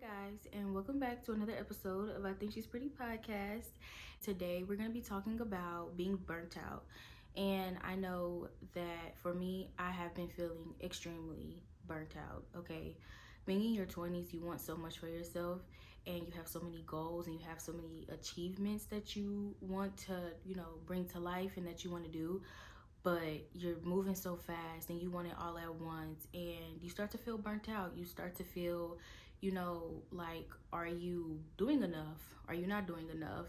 guys, and welcome back to another episode of I Think She's Pretty podcast. Today, we're going to be talking about being burnt out. And I know that for me, I have been feeling extremely burnt out. Okay, being in your 20s, you want so much for yourself, and you have so many goals, and you have so many achievements that you want to, bring to life and that you want to do. But you're moving so fast and you want it all at once, and you start to feel burnt out. You start to feel, like, are you doing enough? Are you not doing enough?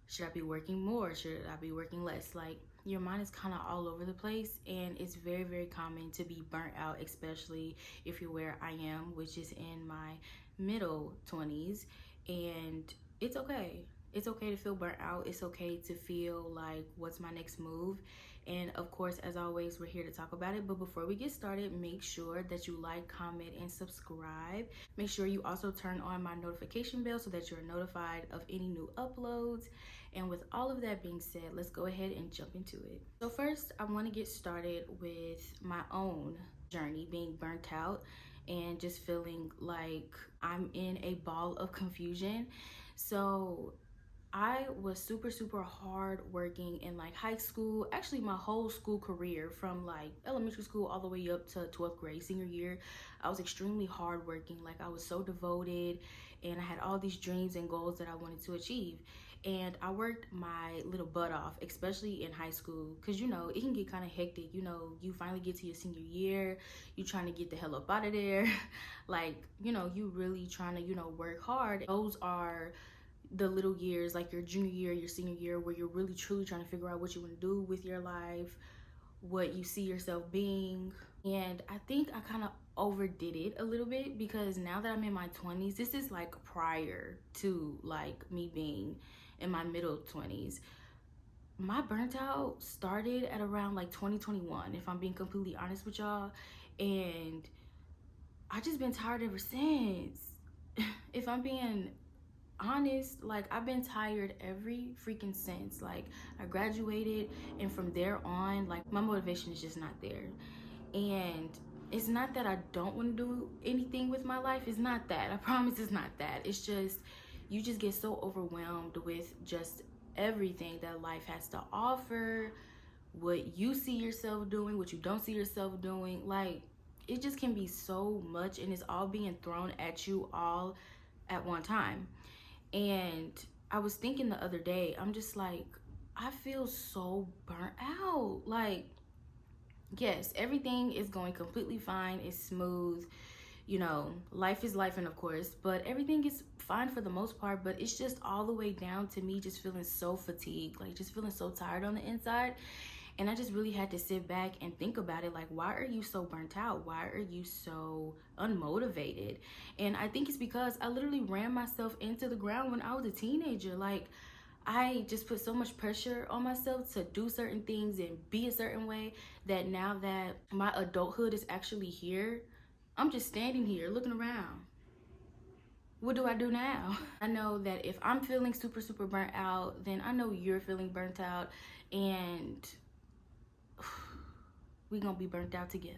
Should I be working more? Should I be working less? Like, your mind is kind of all over the place, and it's very, very common to be burnt out, especially if you're where I am, which is in my middle 20s. And it's okay. It's okay to feel burnt out. It's okay to feel like, what's my next move? And of course, as always, we're here to talk about it. But before we get started, make sure that you like, comment, and subscribe. Make sure you also turn on my notification bell so that you're notified of any new uploads. And with all of that being said, let's go ahead and jump into it. So first, I want to get started with my own journey being burnt out and just feeling like I'm in a ball of confusion. So I was super hard working in like high school, actually my whole school career from like elementary school all the way up to 12th grade, senior year. I was extremely hard working. Like, I was so devoted, and I had all these dreams and goals that I wanted to achieve. And I worked my little butt off, especially in high school, because it can get kind of hectic. You finally get to your senior year, you trying to get the hell up out of there. Like, you really trying to, work hard. Those are the little years, like your junior year, your senior year, where you're really truly trying to figure out what you want to do with your life, what you see yourself being. And I think I kind of overdid it a little bit, because now that I'm in my 20s, this is like prior to like me being in my middle 20s. My burnt out started at around like 2021, if I'm being completely honest with y'all. And I just been tired ever since. If I'm being honest, like, I've been tired every freaking since. Like, I graduated, and from there on, like, my motivation is just not there. And it's not that I don't want to do anything with my life. It's not that. I promise it's not that. It's just, you just get so overwhelmed with just everything that life has to offer, what you see yourself doing, what you don't see yourself doing. Like, it just can be so much, and it's all being thrown at you all at one time. And I was thinking the other day, I'm just like, I feel so burnt out. Like, yes, everything is going completely fine, it's smooth. Life is life, and of course, but everything is fine for the most part. But it's just all the way down to me just feeling so fatigued, like just feeling so tired on the inside. And I just really had to sit back and think about it. Like, why are you so burnt out? Why are you so unmotivated? And I think it's because I literally ran myself into the ground when I was a teenager. Like, I just put so much pressure on myself to do certain things and be a certain way, that now that my adulthood is actually here, I'm just standing here looking around. What do I do now? I know that if I'm feeling super burnt out, then I know you're feeling burnt out, and we gonna be burnt out together.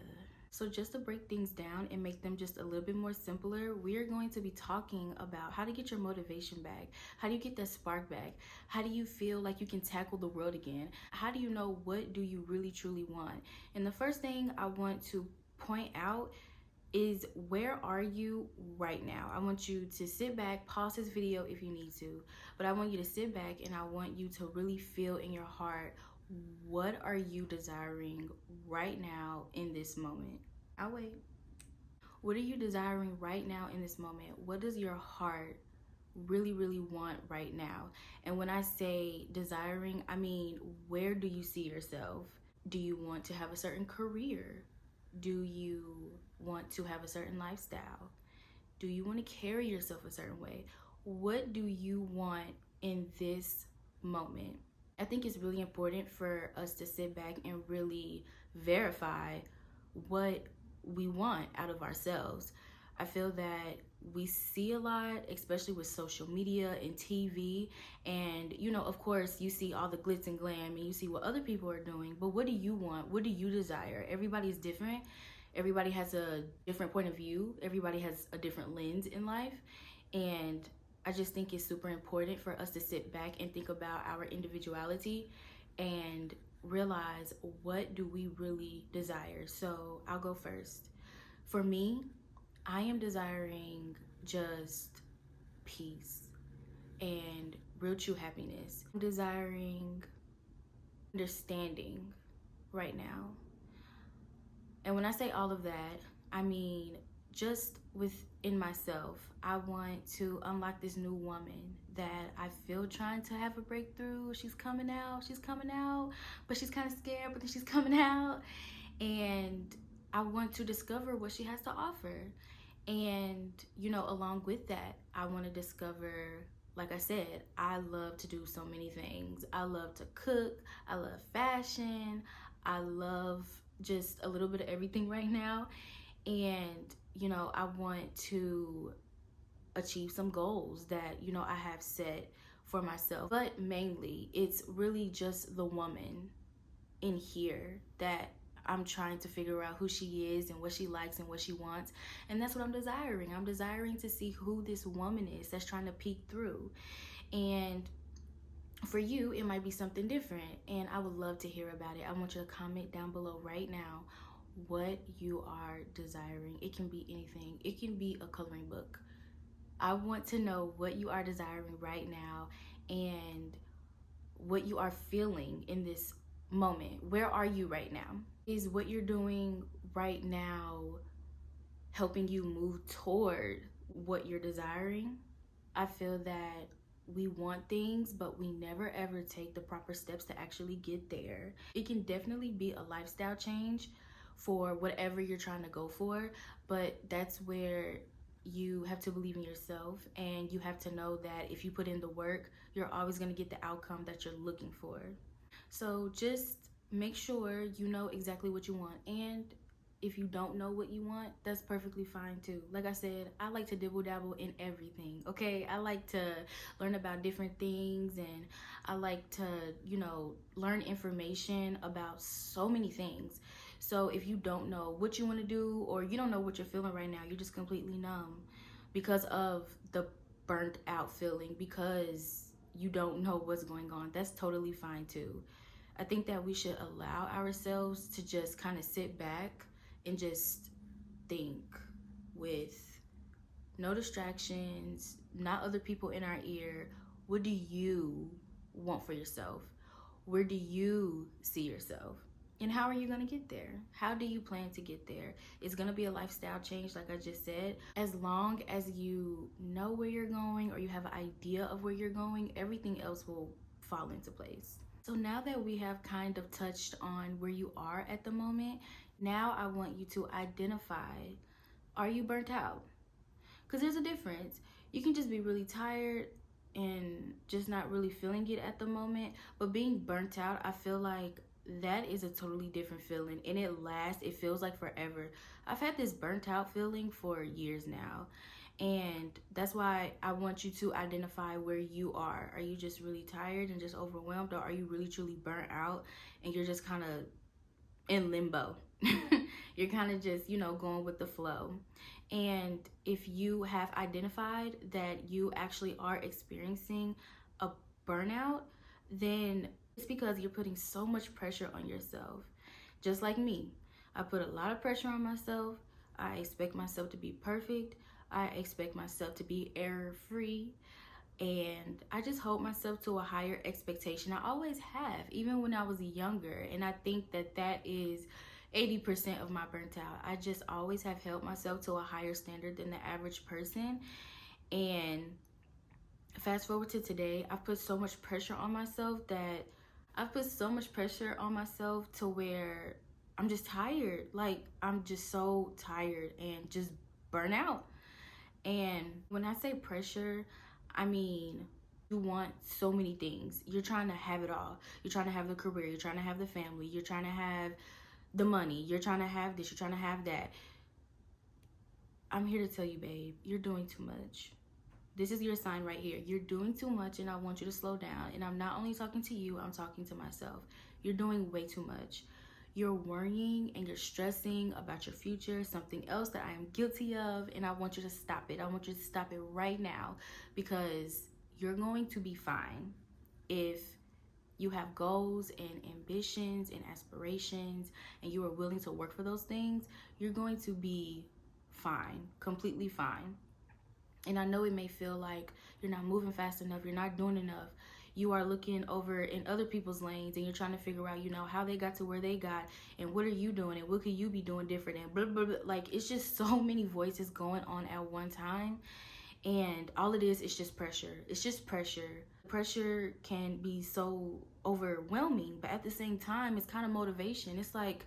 So just to break things down and make them just a little bit more simpler, we are going to be talking about how to get your motivation back. How do you get that spark back? How do you feel like you can tackle the world again? How do you know what do you really truly want? And the first thing I want to point out is, where are you right now? I want you to sit back, pause this video if you need to, but I want you to sit back and I want you to really feel in your heart, what are you desiring right now in this moment? I'll wait. What are you desiring right now in this moment? What does your heart really want right now? And when I say desiring, I mean, where do you see yourself? Do you want to have a certain career? Do you want to have a certain lifestyle? Do you want to carry yourself a certain way? What do you want in this moment? I think it's really important for us to sit back and really verify what we want out of ourselves. I feel that we see a lot, especially with social media and TV. And, of course, you see all the glitz and glam, and you see what other people are doing. But what do you want? What do you desire? Everybody is different. everybody has a different point of view, everybody has a different lens in life. And I just think it's super important for us to sit back and think about our individuality and realize, what do we really desire? So I'll go first. For me, I am desiring just peace and real true happiness. I'm desiring understanding right now. And when I say all of that, I mean just within myself. I want to unlock this new woman that I feel trying to have a breakthrough. She's coming out, but she's kind of scared, but then she's coming out. And I want to discover what she has to offer. And, along with that, I want to discover, like I said, I love to do so many things. I love to cook, I love fashion, I love just a little bit of everything right now. And, I want to achieve some goals that, I have set for myself. But mainly, it's really just the woman in here that I'm trying to figure out who she is and what she likes and what she wants. And that's what I'm desiring. I'm desiring to see who this woman is that's trying to peek through. And for you, it might be something different. And I would love to hear about it. I want you to comment down below right now what you are desiring. It can be anything. It can be a coloring book. I want to know what you are desiring right now and what you are feeling in this moment. Where are you right now? Is what you're doing right now helping you move toward what you're desiring? I feel that we want things, but we never ever take the proper steps to actually get there. It can definitely be a lifestyle change for whatever you're trying to go for, but that's where you have to believe in yourself, and you have to know that if you put in the work, you're always going to get the outcome that you're looking for. So just make sure you know exactly what you want. And if you don't know what you want, that's perfectly fine too. Like I said, I like to dibble dabble in everything, okay? I like to learn about different things, and I like to, learn information about so many things. So if you don't know what you want to do, or you don't know what you're feeling right now, you're just completely numb because of the burnt out feeling, because you don't know what's going on, that's totally fine too. I think that we should allow ourselves to just kind of sit back and just think with no distractions, not other people in our ear. What do you want for yourself? Where do you see yourself? And how are you going to get there? How do you plan to get there? It's going to be a lifestyle change, like I just said. As long as you know where you're going, or you have an idea of where you're going, everything else will fall into place. So now that we have kind of touched on where you are at the moment, now I want you to identify, are you burnt out? Because there's a difference. You can just be really tired and just not really feeling it at the moment. But being burnt out, I feel like that is a totally different feeling, and it lasts. It feels like forever. I've had this burnt out feeling for years now. And that's why I want you to identify where you are. Are you just really tired and just overwhelmed, or are you really truly burnt out and you're just kind of in limbo? You're kind of just, going with the flow. And if you have identified that you actually are experiencing a burnout, then it's because you're putting so much pressure on yourself. Just like me, I put a lot of pressure on myself. I expect myself to be perfect. I expect myself to be error-free. And I just hold myself to a higher expectation. I always have, even when I was younger. And I think that that is 80% of my burnt out. I just always have held myself to a higher standard than the average person. And fast forward to today, I've put so much pressure on myself to where I'm just tired. Like, I'm just so tired and just burnt out. And when I say pressure, I mean, you want so many things. You're trying to have it all. You're trying to have the career. You're trying to have the family. You're trying to have the money. You're trying to have this. You're trying to have that. I'm here to tell you, babe, you're doing too much. This is your sign right here. You're doing too much, and I want you to slow down. And I'm not only talking to you, I'm talking to myself. You're doing way too much. you're worrying and you're stressing about your future, something else that I am guilty of, and I want you to stop it. I want you to stop it right now, because you're going to be fine if you have goals and ambitions and aspirations and you are willing to work for those things. You're going to be fine, completely fine. And I know it may feel like you're not moving fast enough, you're not doing enough. You are looking over in other people's lanes and you're trying to figure out, how they got to where they got, and what are you doing and what could you be doing different, and blah, blah, blah. Like, it's just so many voices going on at one time. And all it is just pressure. It's just pressure. Pressure can be so overwhelming, but at the same time, it's kind of motivation. It's like,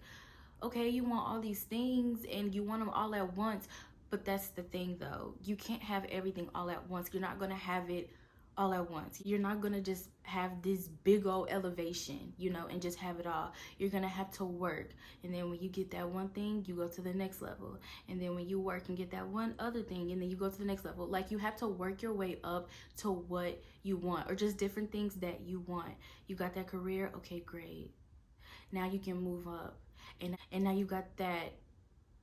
okay, you want all these things and you want them all at once. But that's the thing though. You can't have everything all at once. You're not going to have it all at once. You're not going to just have this big old elevation, and just have it all. You're going to have to work. And then when you get that one thing, you go to the next level. And then when you work and get that one other thing, and then you go to the next level. Like, you have to work your way up to what you want, or just different things that you want. You got that career? Okay, great. Now you can move up. And now you got that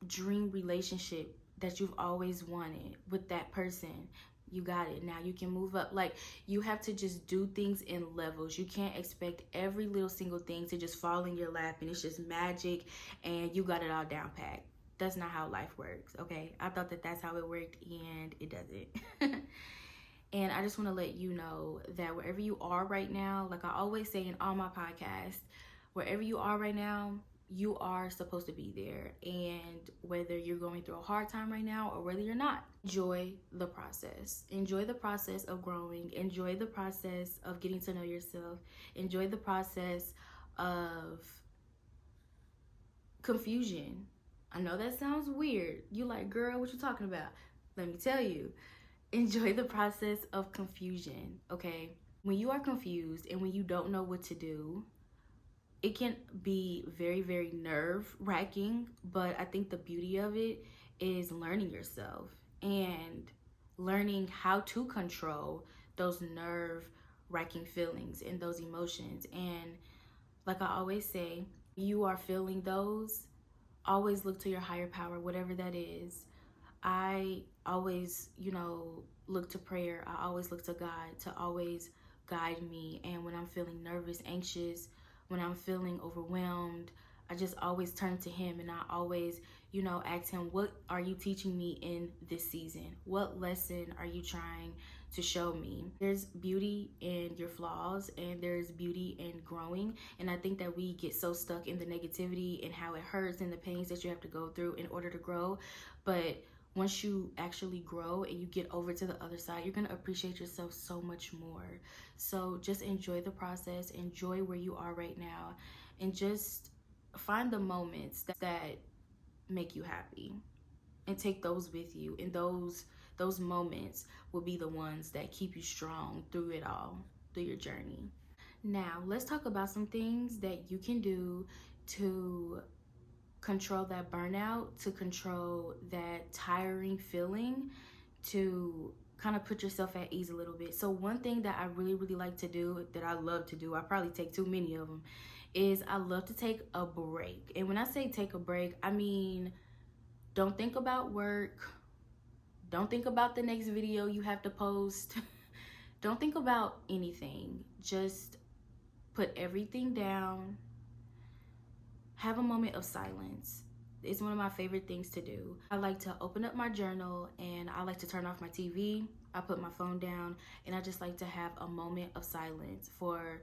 dream relationship that you've always wanted with that person. You got it. Now you can move up. Like, you have to just do things in levels. You can't expect every little single thing to just fall in your lap and it's just magic and you got it all down packed. That's not how life works, okay? I thought that that's how it worked, and it doesn't. And I just want to let you know that wherever you are right now, like I always say in all my podcasts, wherever you are right now, you are supposed to be there. And whether you're going through a hard time right now or whether you're not, enjoy the process. Enjoy the process of growing. Enjoy the process of getting to know yourself. Enjoy the process of confusion. I know that sounds weird. You like, girl, what you talking about? Let me tell you. Enjoy the process of confusion, okay? When you are confused and when you don't know what to do, it can be very, very nerve-wracking, but I think the beauty of it is learning yourself and learning how to control those nerve-wracking feelings and those emotions. And like I always say, you are feeling those, always look to your higher power, whatever that is. I always, look to prayer. I always look to God to always guide me. And when I'm feeling nervous, anxious, when I'm feeling overwhelmed, I just always turn to him, and I always, ask him, what are you teaching me in this season? What lesson are you trying to show me? There's beauty in your flaws, and there's beauty in growing. And I think that we get so stuck in the negativity and how it hurts and the pains that you have to go through in order to grow. But once you actually grow and you get over to the other side, you're going to appreciate yourself so much more. So just enjoy the process, enjoy where you are right now, and just find the moments that make you happy and take those with you. And those moments will be the ones that keep you strong through it all, through your journey. Now, let's talk about some things that you can do to control that burnout, to control that tiring feeling, to kind of put yourself at ease a little bit. So one thing that I really, really like to do, that I love to do, I probably take too many of them, is I love to take a break. And when I say take a break, I mean, don't think about work. Don't think about the next video you have to post. Don't think about anything. Just put everything down. Have a moment of silence. It's one of my favorite things to do. I like to open up my journal, and I like to turn off my TV. I put my phone down, and I just like to have a moment of silence for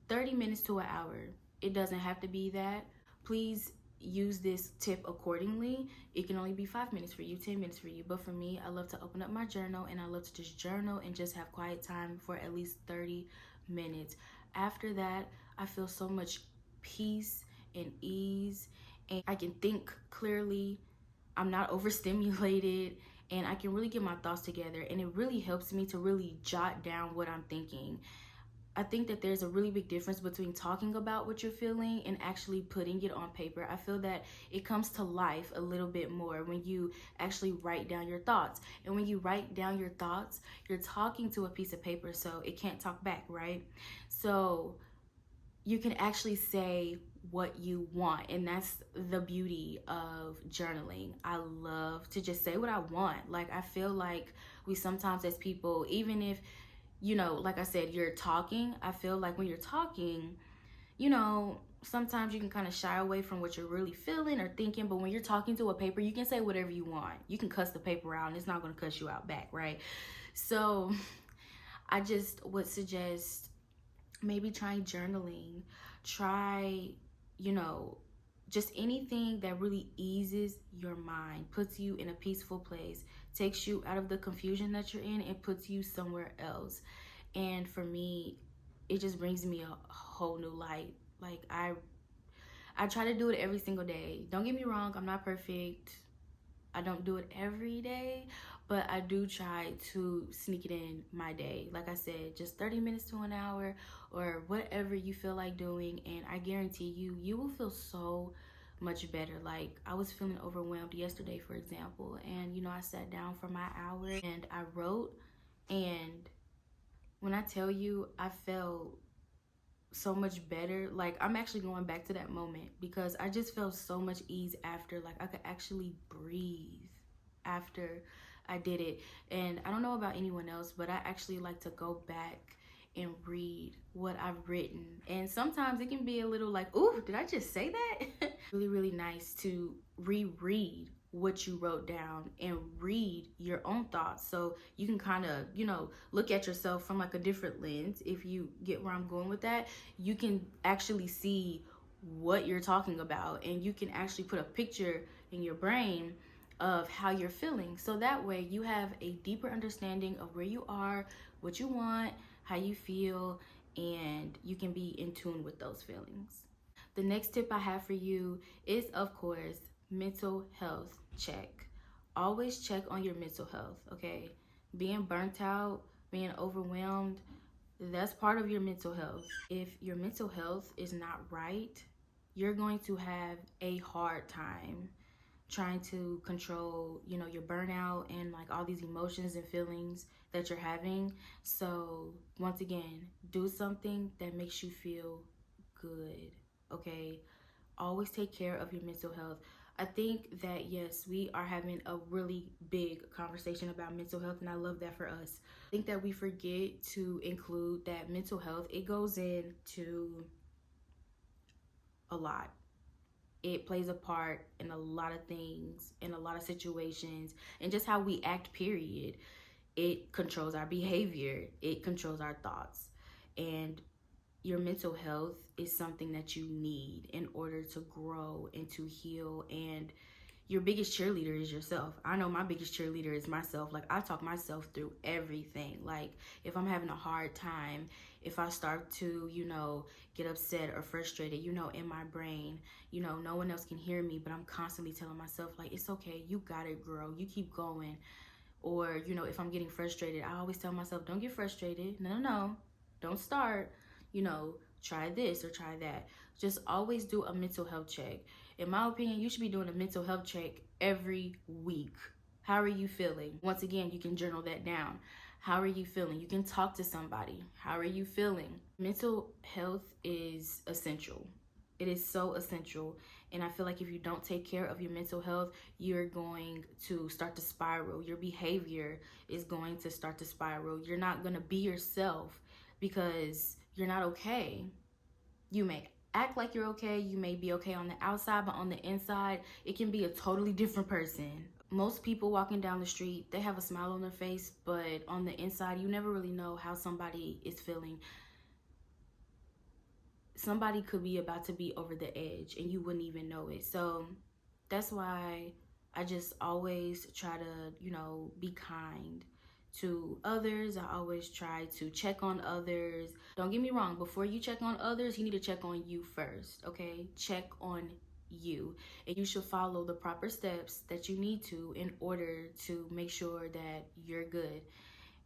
30 minutes to an hour. It doesn't have to be that. Please use this tip accordingly. It can only be 5 minutes for you, 10 minutes for you. But for me, I love to open up my journal, and I love to just journal and just have quiet time for at least 30 minutes. After that, I feel so much peace and ease, and I can think clearly. I'm not overstimulated, and I can really get my thoughts together, and it really helps me to really jot down what I'm thinking. I think that there's a really big difference between talking about what you're feeling and actually putting it on paper. I feel that it comes to life a little bit more when you actually write down your thoughts. And when you write down your thoughts, you're talking to a piece of paper, so it can't talk back, right? So you can actually say what you want. And that's the beauty of journaling. I love to just say what I want. Like, I feel like we sometimes, as people, even if, like I said, you're talking, I feel like when you're talking, sometimes you can kind of shy away from what you're really feeling or thinking. But when you're talking to a paper, you can say whatever you want. You can cuss the paper out and it's not going to cuss you out back, right? So I just would suggest maybe trying journaling. Try, just anything that really eases your mind, puts you in a peaceful place, takes you out of the confusion that you're in, and puts you somewhere else. And for me, it just brings me a whole new light. Like, I try to do it every single day. Don't get me wrong, I'm not perfect. I don't do it every day, but I do try to sneak it in my day. Like I said, just 30 minutes to an hour or whatever you feel like doing. And I guarantee you will feel so much better. Like, I was feeling overwhelmed yesterday, for example. And, I sat down for my hour and I wrote. And when I tell you, I felt so much better. Like, I'm actually going back to that moment because I just felt so much ease after. Like, I could actually breathe after I did it. And I don't know about anyone else, but I actually like to go back and read what I've written. And sometimes it can be a little like, ooh, did I just say that? Really, really nice to reread what you wrote down and read your own thoughts, so you can kind of look at yourself from like a different lens. If you get where I'm going with that, you can actually see what you're talking about, and you can actually put a picture in your brain of how you're feeling, so that way you have a deeper understanding of where you are, what you want, how you feel, and you can be in tune with those feelings. The next tip I have for you is, of course, mental health check. Always check on your mental health, okay? Being burnt out, being overwhelmed, that's part of your mental health. If your mental health is not right, you're going to have a hard time trying to control, your burnout and like all these emotions and feelings that you're having. So once again, do something that makes you feel good, okay? Always take care of your mental health. I think that, yes, we are having a really big conversation about mental health, and I love that for us. I think that we forget to include that mental health, it goes into a lot. It plays a part in a lot of things, in a lot of situations, and just how we act, period. It controls our behavior, it controls our thoughts. And your mental health is something that you need in order to grow and to heal. And your biggest cheerleader is yourself. I know my biggest cheerleader is myself. Like, I talk myself through everything. Like, if I'm having a hard time, if I start to, get upset or frustrated, in my brain, no one else can hear me, but I'm constantly telling myself, like, it's okay, you got it, girl, you keep going. Or, if I'm getting frustrated, I always tell myself, don't get frustrated. No, don't start. Try this or try that. Just always do a mental health check. In my opinion, you should be doing a mental health check every week. How are you feeling? Once again, you can journal that down. How are you feeling? You can talk to somebody. How are you feeling? Mental health is essential. It is so essential. And I feel like if you don't take care of your mental health, you're going to start to spiral. Your behavior is going to start to spiral. You're not going to be yourself because you're not okay. You may act like you're okay, you may be okay on the outside, but on the inside, it can be a totally different person. Most people walking down the street, they have a smile on their face, but on the inside, you never really know how somebody is feeling. Somebody could be about to be over the edge and you wouldn't even know it. So that's why I just always try to, be kind to others. I always try to check on others. Don't get me wrong, before you check on others, you need to check on you first, okay? Check on you. And you should follow the proper steps that you need to in order to make sure that you're good.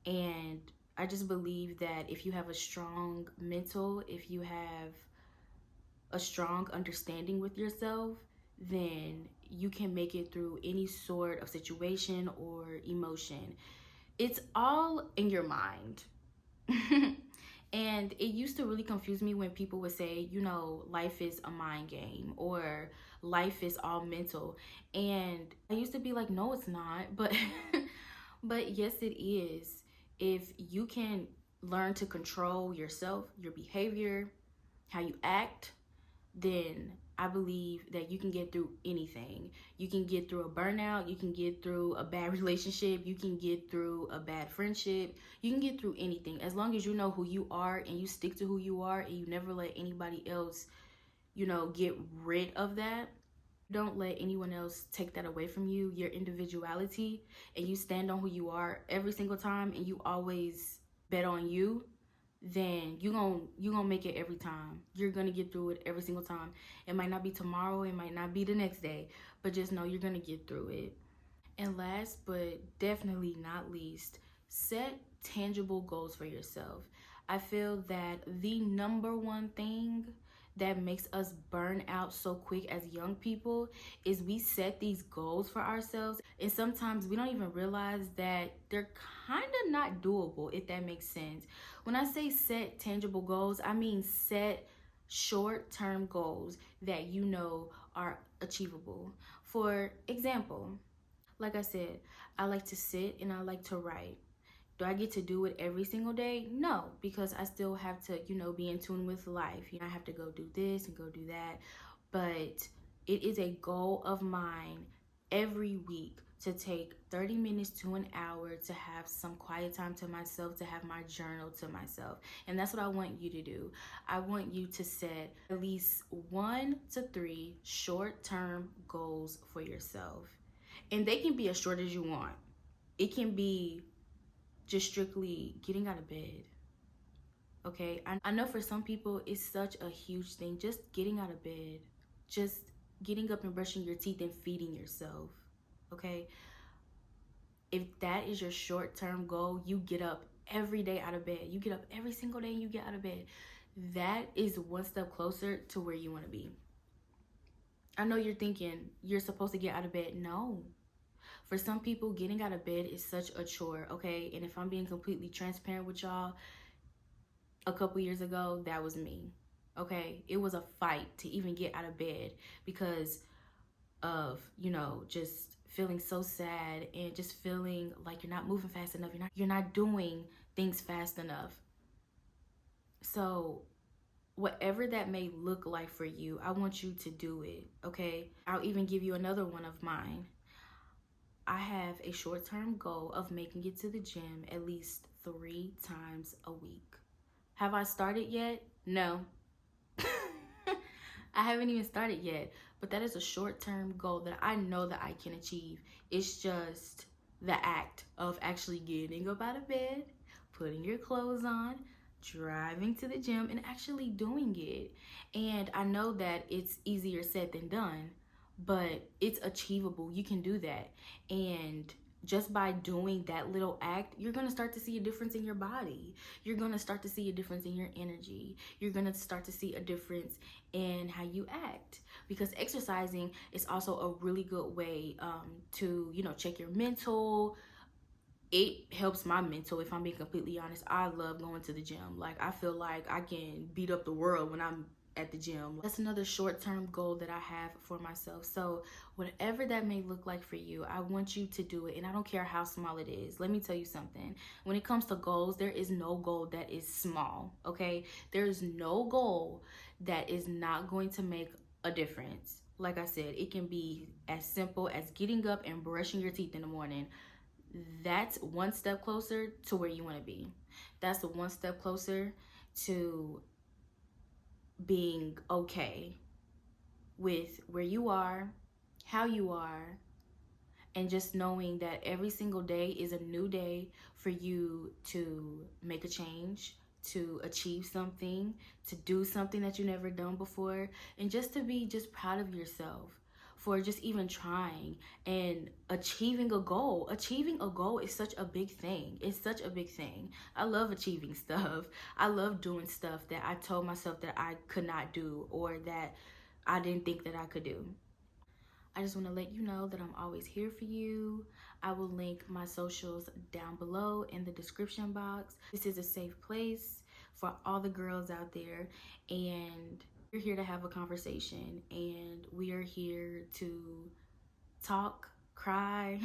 And I just believe that if you have a strong mental, if you have a strong understanding with yourself, then you can make it through any sort of situation or emotion. It's all in your mind. And it used to really confuse me when people would say, you know, life is a mind game or life is all mental. And I used to be like, no, it's not. But but yes, it is. If you can learn to control yourself, your behavior, how you act, then I believe that you can get through anything. You can get through a burnout, you can get through a bad relationship, you can get through a bad friendship, you can get through anything. As long as you know who you are and you stick to who you are and you never let anybody else, you know, get rid of that. Don't let anyone else take that away from you, your individuality, and you stand on who you are every single time and you always bet on you, then you gonna make it every time. You're gonna get through it every single time. It might not be tomorrow, it might not be the next day, but just know you're gonna get through it. And last but definitely not least, set tangible goals for yourself. I feel that the number one thing that makes us burn out so quick as young people is we set these goals for ourselves and sometimes we don't even realize that they're kind of not doable, if that makes sense. When I say set tangible goals, I mean set short-term goals that you know are achievable. For example, like I said, I like to sit and I like to write. Do I get to do it every single day? No, because I still have to, you know, be in tune with life. You know, I have to go do this and go do that. But it is a goal of mine every week to take 30 minutes to an hour to have some quiet time to myself, to have my journal to myself. And that's what I want you to do. I want you to set at least 1 to 3 short-term goals for yourself. And they can be as short as you want. It can be just strictly getting out of bed. Okay, I know for some people it's such a huge thing, just getting out of bed, just getting up and brushing your teeth and feeding yourself. Okay, if that is your short-term goal, you get up every day out of bed, you get up every single day and you get out of bed, that is one step closer to where you want to be. I know you're thinking you're supposed to get out of bed. No, for some people, getting out of bed is such a chore, okay? And if I'm being completely transparent with y'all, a couple years ago, that was me, okay? It was a fight to even get out of bed because of, you know, just feeling so sad and just feeling like you're not moving fast enough. You're not doing things fast enough. So whatever that may look like for you, I want you to do it, okay? I'll even give you another one of mine. I have a short-term goal of making it to the gym at least 3 times a week. Have I started yet? No. I haven't even started yet, but that is a short-term goal that I know that I can achieve. It's just the act of actually getting up out of bed, putting your clothes on, driving to the gym, and actually doing it. And I know that it's easier said than done, but it's achievable. You can do that. And just by doing that little act, you're going to start to see a difference in your body. You're going to start to see a difference in your energy. You're going to start to see a difference in how you act, because exercising is also a really good way to, you know, check your mental. It helps my mental, if I'm being completely honest. I love going to the gym. Like, I feel like I can beat up the world when I'm at the gym. That's another short-term goal that I have for myself. So whatever that may look like for you, I want you to do it. And I don't care how small it is. Let me tell you something. When it comes to goals, there is no goal that is small, okay? There is no goal that is not going to make a difference. Like I said, it can be as simple as getting up and brushing your teeth in the morning. That's one step closer to where you want to be. That's the one step closer to being okay with where you are, how you are, and just knowing that every single day is a new day for you to make a change, to achieve something, to do something that you've never done before, and just to be just proud of yourself for just even trying and achieving a goal. Achieving a goal is such a big thing. It's such a big thing. I love achieving stuff. I love doing stuff that I told myself that I could not do or that I didn't think that I could do. I just want to let you know that I'm always here for you. I will link my socials down below in the description box. This is a safe place for all the girls out there. And we're here to have a conversation, and we are here to talk, cry.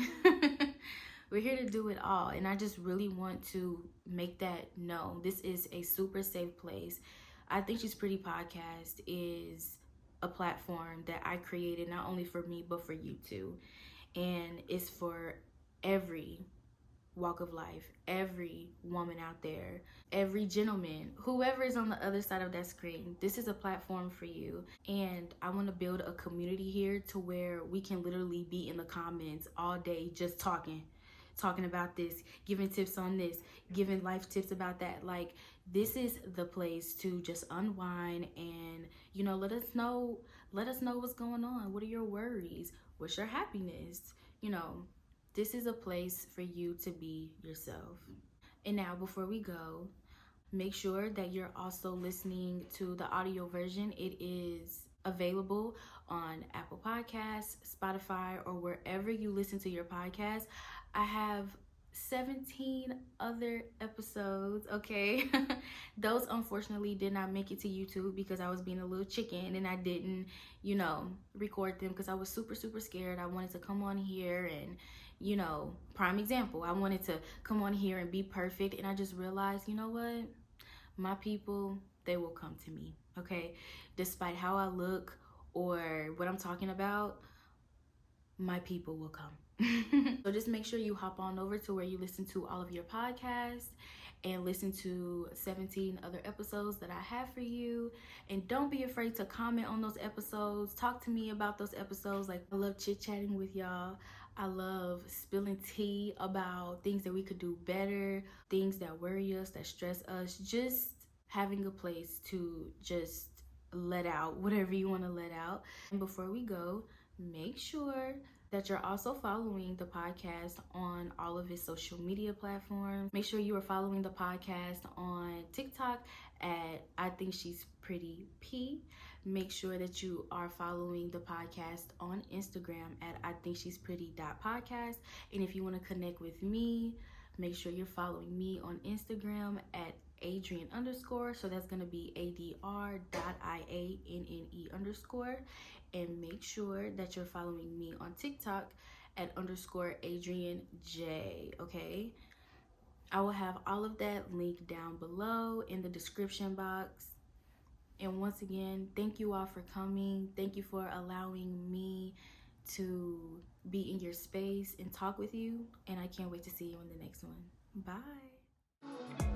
We're here to do it all. And I just really want to make that known. This is a super safe place. I Think She's Pretty podcast is a platform that I created not only for me, but for you too. And it's for every walk of life, every woman out there, every gentleman, whoever is on the other side of that screen. This is a platform for you. And I want to build a community here to where we can literally be in the comments all day just talking about this, giving tips on this, giving life tips about that. Like, this is the place to just unwind and, let us know what's going on. What are your worries? What's your happiness? This is a place for you to be yourself. And now, before we go, make sure that you're also listening to the audio version. It is available on Apple Podcasts, Spotify, or wherever you listen to your podcast. I have 17 other episodes, okay? Those unfortunately did not make it to YouTube because I was being a little chicken and I didn't, record them because I was super, super scared. I wanted to come on here and, prime example, I wanted to come on here and be perfect. And I just realized, you know what? My people, they will come to me, okay? Despite how I look or what I'm talking about, my people will come. So just make sure you hop on over to where you listen to all of your podcasts and listen to 17 other episodes that I have for you. And don't be afraid to comment on those episodes. Talk to me about those episodes. Like, I love chit-chatting with y'all. I love spilling tea about things that we could do better, things that worry us, that stress us. Just having a place to just let out whatever you want to let out. And before we go, make sure that you're also following the podcast on all of its social media platforms. Make sure you are following the podcast on TikTok at I Think She's Pretty P. Make sure that you are following the podcast on Instagram at I Think She's Pretty.podcast. And if you want to connect with me, make sure you're following me on Instagram at Adrienne _. So that's going to be ADR.IANNE_. And make sure that you're following me on TikTok at _Adrienne J. Okay? I will have all of that linked down below in the description box. And once again, thank you all for coming. Thank you for allowing me to be in your space and talk with you. And I can't wait to see you in the next one. Bye.